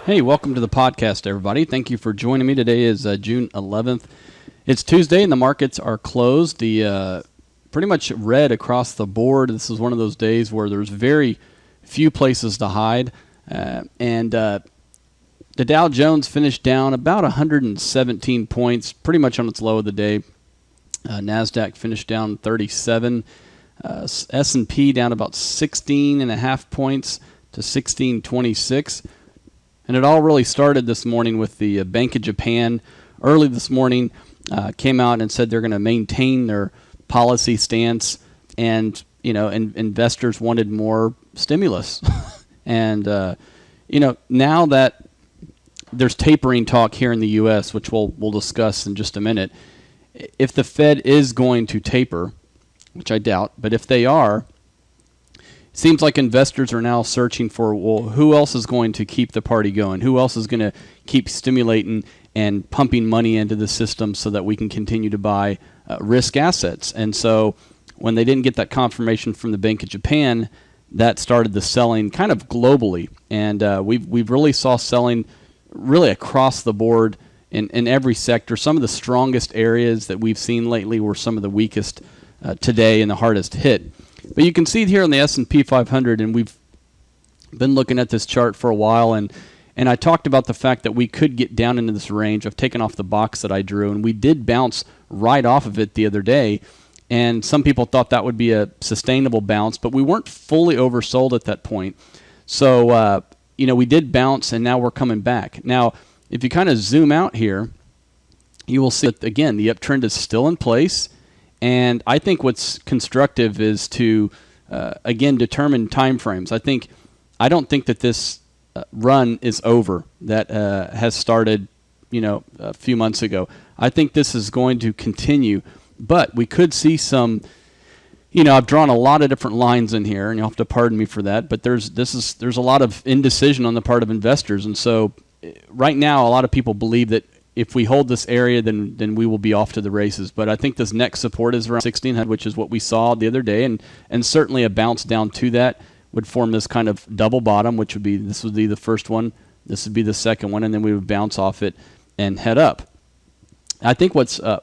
Hey, welcome to the podcast, everybody. Thank you for joining me. Today is June 11th. It's Tuesday, and the markets are closed. The pretty much red across the board. This is one of those days where there's very few places to hide. The Dow Jones finished down about 117 points, pretty much on its low of the day. NASDAQ finished down 37. S&P down about 16.5 points to 1626. And it all really started this morning with the Bank of Japan. Early this morning, came out and said they're going to maintain their policy stance, and investors wanted more stimulus. And now that there's tapering talk here in the U.S., which we'll discuss in just a minute, if the Fed is going to taper, which I doubt, but if they are, seems like investors are now searching for, well, who else is going to keep the party going? Who else is going to keep stimulating and pumping money into the system so that we can continue to buy risk assets? And so when they didn't get that confirmation from the Bank of Japan, that started the selling kind of globally. And we've really saw selling really across the board in every sector. Some of the strongest areas that we've seen lately were some of the weakest today and the hardest hit. But you can see it here on the S&P 500, and we've been looking at this chart for a while, and I talked about the fact that we could get down into this range. I've taken off the box that I drew, and we did bounce right off of it the other day, and some people thought that would be a sustainable bounce, but we weren't fully oversold at that point. So, we did bounce, and now we're coming back. Now, if you kind of zoom out here, you will see that, again, the uptrend is still in place. And I think what's constructive is to, again, determine time frames. I don't think that this run is over that has started, a few months ago. I think this is going to continue, but we could see some, I've drawn a lot of different lines in here, and you'll have to pardon me for that, but there's a lot of indecision on the part of investors. And so right now, a lot of people believe that if we hold this area, then we will be off to the races. But I think this next support is around 1600, which is what we saw the other day, and certainly a bounce down to that would form this kind of double bottom, which would be the first one, this would be the second one, and then we would bounce off it and head up. I think what's and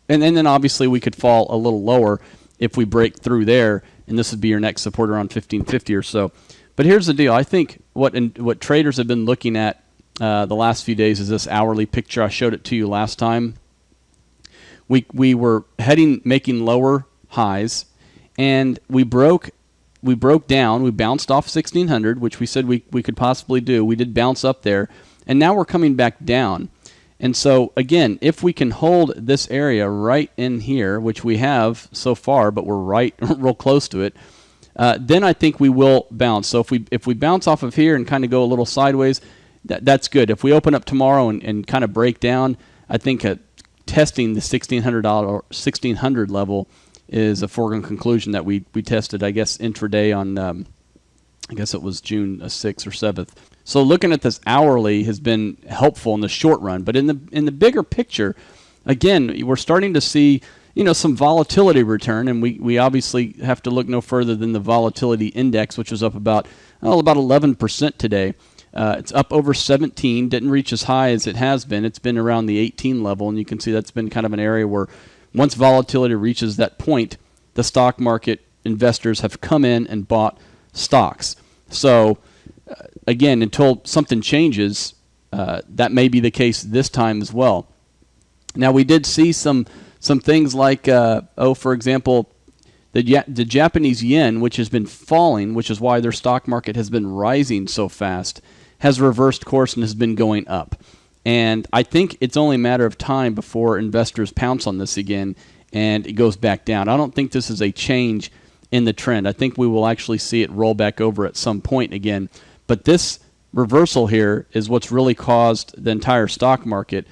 then obviously we could fall a little lower if we break through there, and this would be your next support around 1550 or so. But here's the deal: I think what traders have been looking at the last few days is this hourly picture. I showed it to you last time. We were making lower highs, and we broke down. We bounced off 1600, which we said we could possibly do. We did bounce up there, and now we're coming back down. And so again, if we can hold this area right in here, which we have so far, but we're right real close to it, then I think we will bounce. So if we bounce off of here and kind of go a little sideways, that's good. If we open up tomorrow and kind of break down, I think testing the $1,600 level is a foregone conclusion that we tested, I guess, intraday on, I guess it was June 6th or 7th. So looking at this hourly has been helpful in the short run. But in the bigger picture, again, we're starting to see some volatility return, and we obviously have to look no further than the volatility index, which was up about 11% today. It's up over 17, didn't reach as high as it has been. It's been around the 18 level, and you can see that's been kind of an area where once volatility reaches that point, the stock market investors have come in and bought stocks. So, again, until something changes, that may be the case this time as well. Now, we did see some things like, for example, the Japanese yen, which has been falling, which is why their stock market has been rising so fast, has reversed course and has been going up. And I think it's only a matter of time before investors pounce on this again and it goes back down. I don't think this is a change in the trend. I think we will actually see it roll back over at some point again. But this reversal here is what's really caused the entire stock market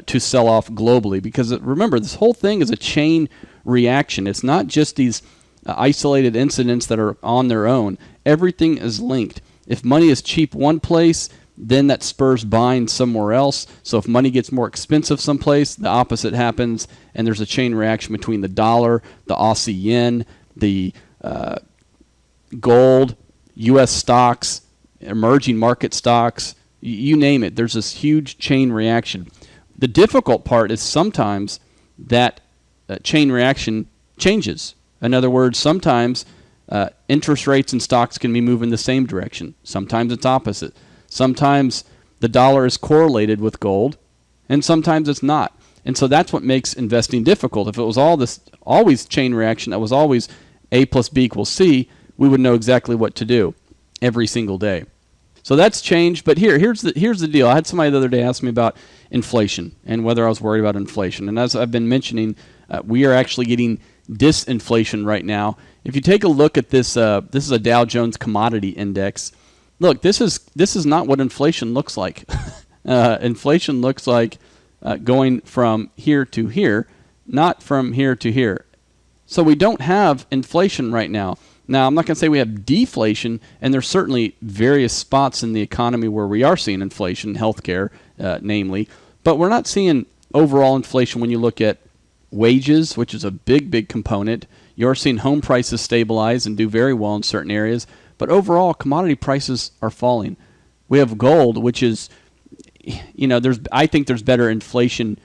to sell off globally. Because remember, this whole thing is a chain reaction. It's not just these isolated incidents that are on their own. Everything is linked. If money is cheap one place, then that spurs buying somewhere else. So if money gets more expensive someplace, the opposite happens, and there's a chain reaction between the dollar, the Aussie yen, the gold, U.S. stocks, emerging market stocks, You name it. There's this huge chain reaction. The difficult part is sometimes that chain reaction changes. In other words, sometimes interest rates and stocks can be moving the same direction. Sometimes it's opposite. Sometimes the dollar is correlated with gold, and sometimes it's not. And so that's what makes investing difficult. If it was always chain reaction, that was always A plus B equals C, we would know exactly what to do every single day. So that's changed. But here's the deal. I had somebody the other day ask me about inflation and whether I was worried about inflation. And as I've been mentioning, we are actually getting disinflation right now. If you take a look at this, this is a Dow Jones Commodity Index. Look, this is not what inflation looks like. Inflation looks like going from here to here, not from here to here. So we don't have inflation right now. Now, I'm not going to say we have deflation, and there's certainly various spots in the economy where we are seeing inflation, healthcare namely, but we're not seeing overall inflation when you look at wages, which is a big, big component. You're seeing home prices stabilize and do very well in certain areas, but overall, commodity prices are falling. We have gold, which is, I think there's better inflation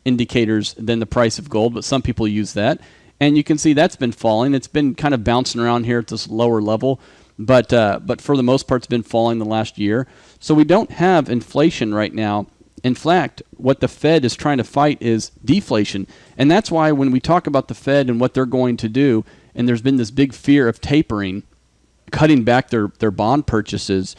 indicators than the price of gold, but some people use that. And you can see that's been falling. It's been kind of bouncing around here at this lower level, but for the most part, it's been falling the last year. So we don't have inflation right now. In fact, what the Fed is trying to fight is deflation. And that's why when we talk about the Fed and what they're going to do, and there's been this big fear of tapering, cutting back their bond purchases,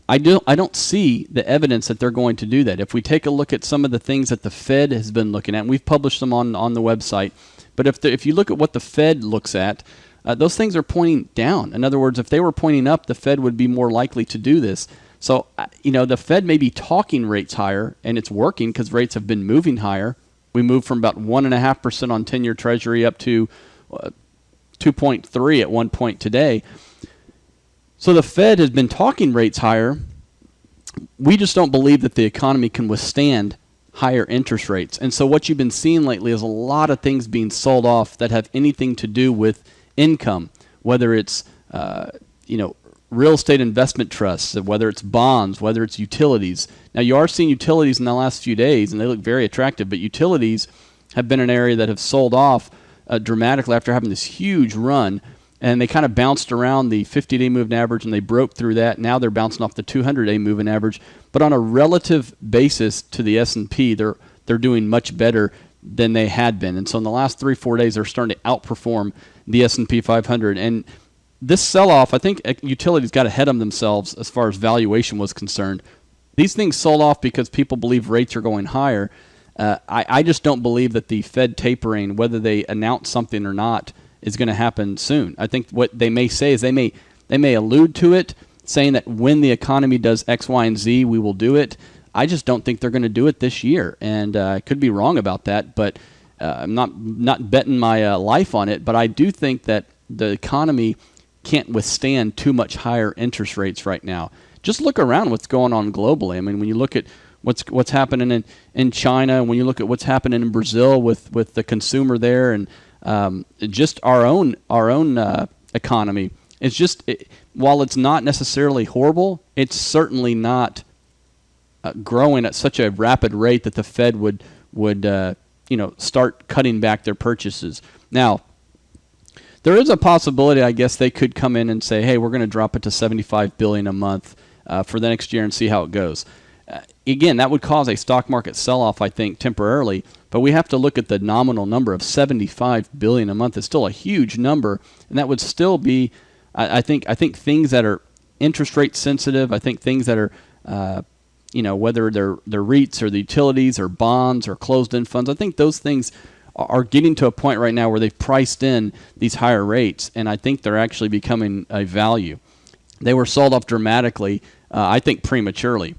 I don't see the evidence that they're going to do that. If we take a look at some of the things that the Fed has been looking at, and we've published them on the website, but if you look at what the Fed looks at, those things are pointing down. In other words, if they were pointing up, the Fed would be more likely to do this. So, the Fed may be talking rates higher, and it's working because rates have been moving higher. We moved from about 1.5% on 10-year Treasury up to 2.3 at one point today. So the Fed has been talking rates higher. We just don't believe that the economy can withstand higher interest rates. And so what you've been seeing lately is a lot of things being sold off that have anything to do with income, whether it's real estate investment trusts, whether it's bonds, whether it's utilities. Now you are seeing utilities in the last few days, and they look very attractive, but utilities have been an area that have sold off dramatically after having this huge run. And they kind of bounced around the 50-day moving average, and they broke through that. Now they're bouncing off the 200-day moving average. But on a relative basis to the S&P, they're doing much better than they had been. And so in the last 3-4 days, they're starting to outperform the S&P 500. And this sell-off, I think utilities got ahead of themselves as far as valuation was concerned. These things sold off because people believe rates are going higher. I just don't believe that the Fed tapering, whether they announce something or not, is going to happen soon. I think what they may say is they may allude to it, saying that when the economy does X, Y, and Z, we will do it. I just don't think they're going to do it this year, and I could be wrong about that, but I'm not betting my life on it. But I do think that the economy can't withstand too much higher interest rates right now. Just look around what's going on globally. I mean, when you look at what's happening in China, when you look at what's happening in Brazil with the consumer there, and just our own economy. It's just while it's not necessarily horrible, it's certainly not growing at such a rapid rate that the Fed would start cutting back their purchases. Now, there is a possibility, I guess, they could come in and say, "Hey, we're going to drop it to $75 billion a month for the next year and see how it goes." Again, that would cause a stock market sell-off, I think, temporarily. But we have to look at the nominal number of $75 billion a month. It's still a huge number, and that would still be, I think things that are interest rate sensitive. I think things that are, whether they're REITs or the utilities or bonds or closed-end funds. I think those things are getting to a point right now where they've priced in these higher rates, and I think they're actually becoming a value. They were sold off dramatically, I think prematurely.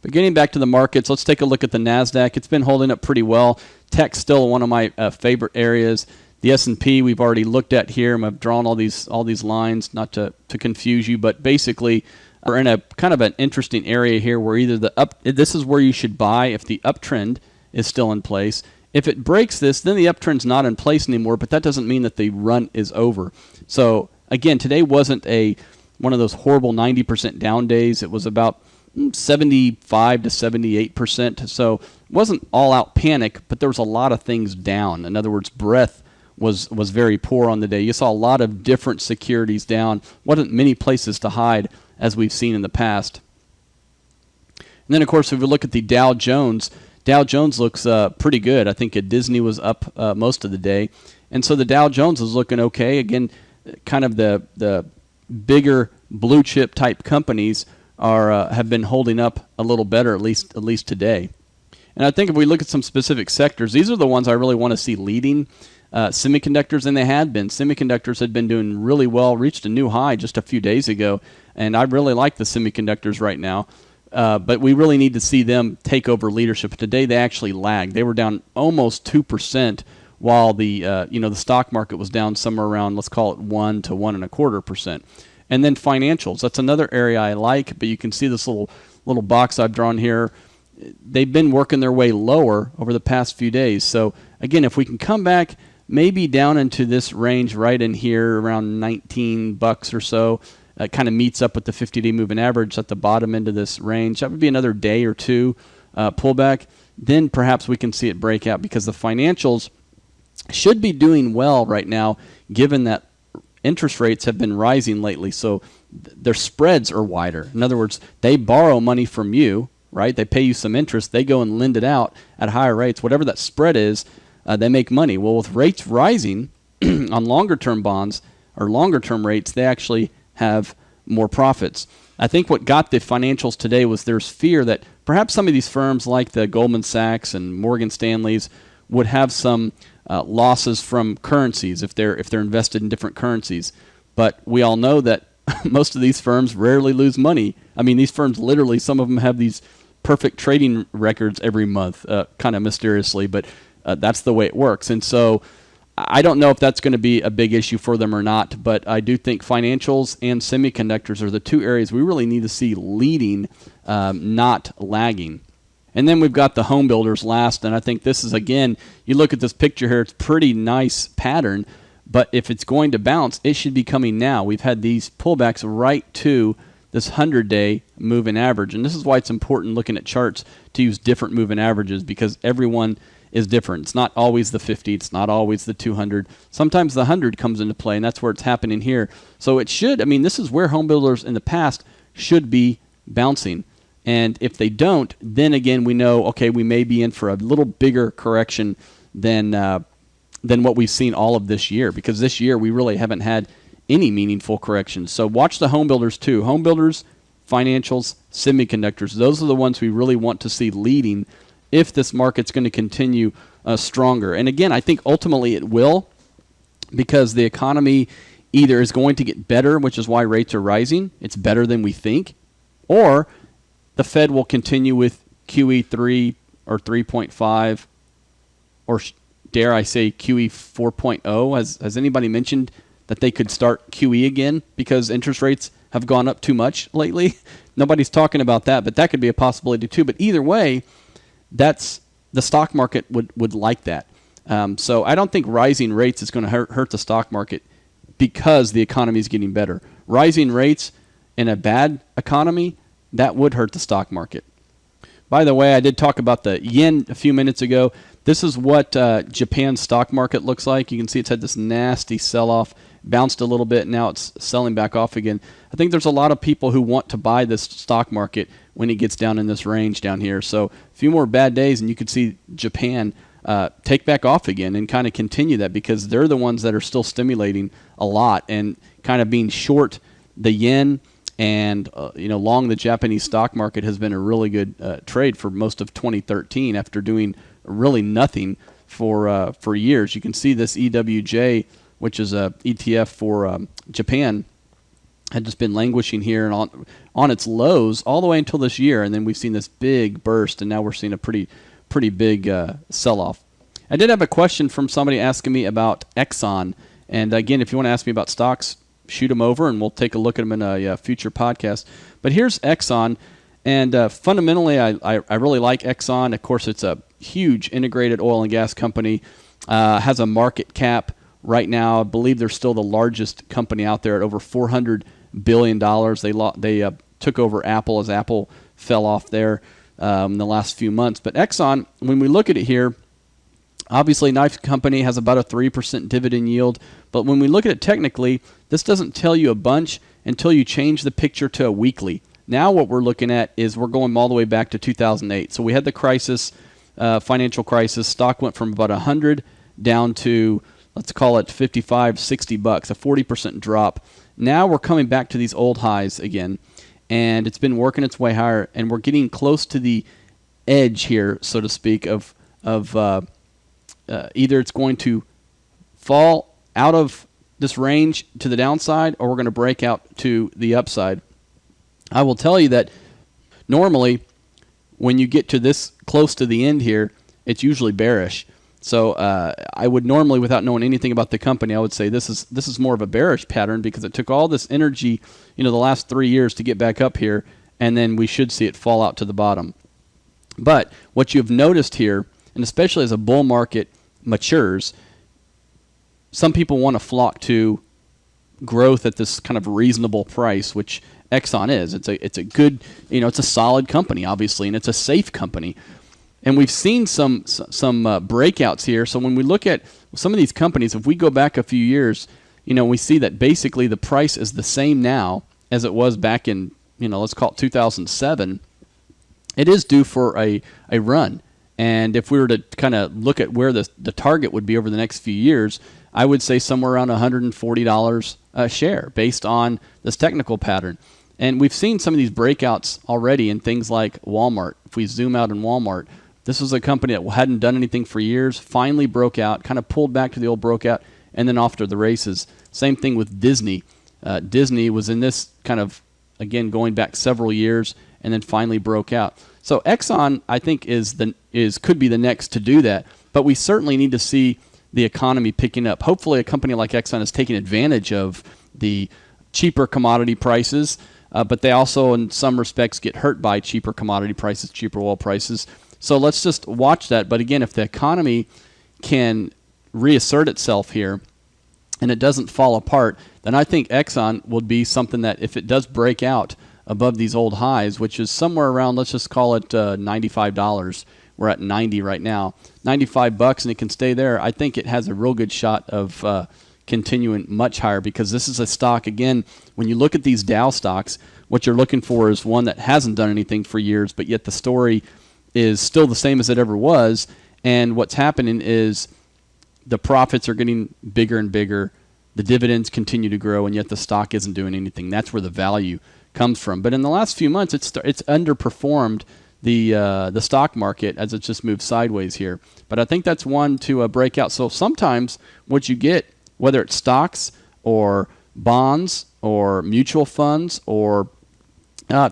But getting back to the markets, let's take a look at the NASDAQ. It's been holding up pretty well. Tech's still one of my favorite areas. The S&P we've already looked at here, and I've drawn all these lines, not to confuse you, but basically we're in a kind of an interesting area here where either this is where you should buy if the uptrend is still in place. If it breaks this, then the uptrend's not in place anymore, but that doesn't mean that the run is over. So again, today wasn't one of those horrible 90% down days. It was about 75 to 78%. So it wasn't all out panic, but there was a lot of things down. In other words, breadth was very poor on the day. You saw a lot of different securities down. Wasn't many places to hide as we've seen in the past. And then, of course, if we look at the Dow Jones looks pretty good. I think Disney was up most of the day. And so the Dow Jones is looking okay. Again, kind of the bigger blue chip type companies have been holding up a little better, at least today. And I think if we look at some specific sectors, these are the ones I really want to see leading. Semiconductors, and they had been. Semiconductors had been doing really well, reached a new high just a few days ago, and I really like the semiconductors right now. But we really need to see them take over leadership. Today they actually lagged. They were down almost 2%, while the stock market was down somewhere around, let's call it 1 to 1.25%. And then financials. That's another area I like, but you can see this little box I've drawn here. They've been working their way lower over the past few days. So again, if we can come back maybe down into this range right in here around $19 or so, kind of meets up with the 50-day moving average at the bottom end of this range. That would be another day or two pullback. Then perhaps we can see it break out, because the financials should be doing well right now, given that interest rates have been rising lately. So their spreads are wider. In other words, they borrow money from you, right? They pay you some interest. They go and lend it out at higher rates. Whatever that spread is, they make money. Well, with rates rising on longer-term bonds or longer-term rates, they actually have more profits. I think what got the financials today was there's fear that perhaps some of these firms like the Goldman Sachs and Morgan Stanleys would have some losses from currencies if they're invested in different currencies. But we all know that most of these firms rarely lose money. I mean, these firms literally, some of them have these perfect trading records every month, kind of mysteriously, but that's the way it works. And so I don't know if that's going to be a big issue for them or not, but I do think financials and semiconductors are the two areas we really need to see leading, not lagging. And then we've got the home builders last, and I think this is, again, you look at this picture here, it's a pretty nice pattern, but if it's going to bounce, it should be coming now. We've had these pullbacks right to this 100-day moving average, and this is why it's important looking at charts to use different moving averages, because everyone is different. It's not always the 50, it's not always the 200. Sometimes the 100 comes into play, and that's where it's happening here. So it should, this is where home builders in the past should be bouncing. And if they don't, then again we know, okay, we may be in for a little bigger correction than what we've seen all of this year, because this year we really haven't had any meaningful corrections. So watch the home builders too. Home builders, financials, semiconductors, those are the ones we really want to see leading if this market's going to continue stronger. And again, I think ultimately it will, because the economy either is going to get better, which is why rates are rising, it's better than we think, or the Fed will continue with QE 3 or 3.5, or dare I say QE 4.0. Has anybody mentioned that they could start QE again because interest rates have gone up too much lately? Nobody's talking about that, but that could be a possibility too. But either way, that's the stock market would like that. So I don't think rising rates is going to hurt the stock market, because the economy is getting better. Rising rates in a bad economy, that would hurt the stock market. By the way, I did talk about the yen a few minutes ago. This is what Japan's stock market looks like. You can see it's had this nasty sell-off, bounced a little bit, now it's selling back off again. I think there's a lot of people who want to buy this stock market when it gets down in this range down here. So a few more bad days and you could see Japan take back off again and kind of continue that, because they're the ones that are still stimulating a lot and kind of being short the yen. And long the Japanese stock market has been a really good trade for most of 2013 after doing really nothing for years. You can see this EWJ, which is a ETF for Japan, had just been languishing here and on its lows all the way until this year, and then we've seen this big burst, and now we're seeing a pretty big sell-off. I did have a question from somebody asking me about Exxon, and again, if you want to ask me about stocks, shoot them over and we'll take a look at them in a future podcast. But here's Exxon, and fundamentally I really like Exxon. Of course, it's a huge integrated oil and gas company, has a market cap right now. I believe they're still the largest company out there at over $400 billion. They took over Apple as Apple fell off there in the last few months. But Exxon, when we look at it here, obviously, nice company, has about a 3% dividend yield. But when we look at it technically, this doesn't tell you a bunch until you change the picture to a weekly. Now what we're looking at is we're going all the way back to 2008. So we had the crisis, financial crisis. Stock went from about 100 down to, let's call it 55, 60 bucks, a 40% drop. Now we're coming back to these old highs again, and it's been working its way higher, and we're getting close to the edge here, so to speak, of either it's going to fall out of this range to the downside, or we're going to break out to the upside. I will tell you that normally when you get to this close to the end here, it's usually bearish. So I would normally, without knowing anything about the company, I would say this is more of a bearish pattern because it took all this energy, the last 3 years to get back up here, and then we should see it fall out to the bottom. But what you've noticed here, and especially as a bull market matures, some people want to flock to growth at this kind of reasonable price, which Exxon is. It's a good, it's a solid company, obviously, and it's a safe company. And we've seen some breakouts here. So when we look at some of these companies, if we go back a few years, we see that basically the price is the same now as it was back in, let's call it 2007. It is due for a run. And if we were to kind of look at where the target would be over the next few years, I would say somewhere around $140 a share based on this technical pattern. And we've seen some of these breakouts already in things like Walmart. If we zoom out in Walmart, this was a company that hadn't done anything for years, finally broke out, kind of pulled back to the old breakout, and then off to the races. Same thing with Disney. Disney was in this kind of, again, going back several years, and then finally broke out. So Exxon, I think, could be the next to do that. But we certainly need to see the economy picking up. Hopefully a company like Exxon is taking advantage of the cheaper commodity prices, but they also in some respects get hurt by cheaper commodity prices, cheaper oil prices. So let's just watch that. But again, if the economy can reassert itself here and it doesn't fall apart, then I think Exxon would be something that if it does break out above these old highs, which is somewhere around, let's just call it $95. We're at 90 right now. $95 and it can stay there. I think it has a real good shot of continuing much higher because this is a stock, again, when you look at these Dow stocks, what you're looking for is one that hasn't done anything for years, but yet the story is still the same as it ever was. And what's happening is the profits are getting bigger and bigger. The dividends continue to grow, and yet the stock isn't doing anything. That's where the value comes from. But in the last few months, it's underperformed the stock market as it's just moved sideways here. But I think that's one to break out. So sometimes what you get, whether it's stocks or bonds or mutual funds or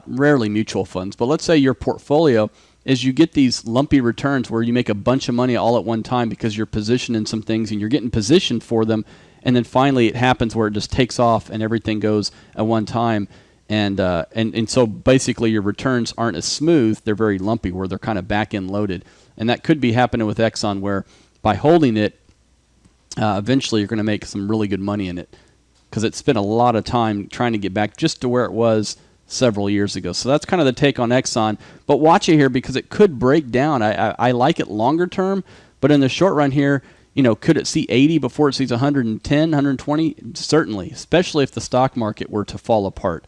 rarely mutual funds, but let's say your portfolio is you get these lumpy returns where you make a bunch of money all at one time because you're positioned in some things and you're getting positioned for them, and then finally it happens where it just takes off and everything goes at one time. And so basically your returns aren't as smooth. They're very lumpy where they're kind of back-end loaded. And that could be happening with Exxon where by holding it, eventually you're going to make some really good money in it because it spent a lot of time trying to get back just to where it was several years ago. So that's kind of the take on Exxon. But watch it here because it could break down. I like it longer term, but in the short run here, could it see 80 before it sees 110, 120? Certainly, especially if the stock market were to fall apart.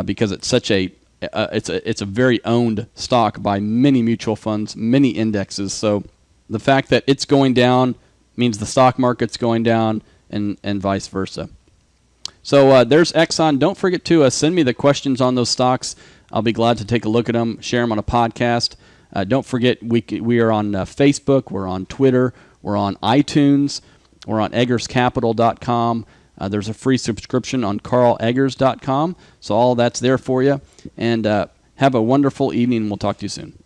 Because it's such it's a very owned stock by many mutual funds, many indexes. So the fact that it's going down means the stock market's going down, and vice versa. So there's Exxon. Don't forget to send me the questions on those stocks. I'll be glad to take a look at them, share them on a podcast. Don't forget we are on Facebook, we're on Twitter, we're on iTunes, we're on eggerscapital.com. There's a free subscription on carleggers.com. So all that's there for you. And have a wonderful evening, and we'll talk to you soon.